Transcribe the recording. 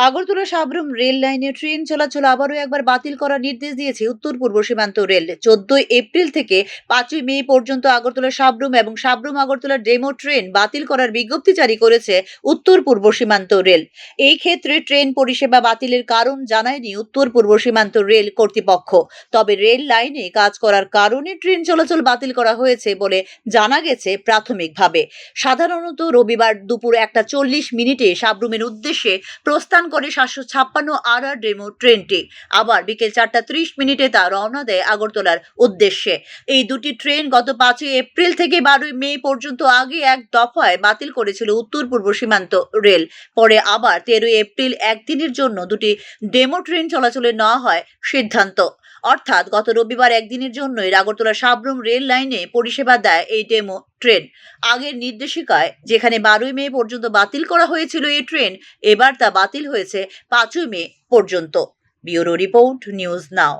Agartala Sabroom rail লাইনে train চলাচল আবারও একবার বাতিল করার নির্দেশ দিয়েছে উত্তর পূর্ব সীমান্ত রেল। 14 এপ্রিল থেকে 5 মে পর্যন্ত আগরতলা সাবরুম এবং সাবরুম আগরতলা ডেমো ট্রেন বাতিল করার বিজ্ঞপ্তি জারি করেছে উত্তর পূর্ব সীমান্ত রেল। এই ক্ষেত্রে ট্রেন পরিষেবা বাতিলের কারণ জানায়নি উত্তর পূর্ব সীমান্ত রেল কর্তৃপক্ষ। তবে রেল লাইনে কাজ করার কারণে ট্রেন চলাচল বাতিল করা হয়েছে বলে জানা গেছে প্রাথমিকভাবে। সাধারণত রবিবার দুপুর 1:40 সাবরুমের উদ্দেশ্যে প্রস্থান করে 756 আর ডেমো ট্রেনটি। আবার বিকেল 4:30 তা রওনা দেয় আগরতলার উদ্দেশ্যে। এই দুটি ট্রেন গত 5 এপ্রিল থেকে 12 মে পর্যন্ত আগে এক দফায় বাতিল করেছিল উত্তর পূর্ব সীমান্ত রেল। পরে আবার 13 এপ্রিল একদিনের জন্য দুটি ডেমো ট্রেন চলাচলে নেওয়া হয় সিদ্ধান্ত। অর্থাৎ গত রবিবার একদিনের জন্যই আগরতলা সাবরুম রেল লাইনে পরিষেবা দেয় এই ডেমো ট্রেন। আগের নির্দেশিকায় যেখানে 12 মে পর্যন্ত বাতিল করা হয়েছিল এই ট্রেন, এবার তা বাতিল হয়েছে 5 মে পর্যন্ত। Bureau report, news now.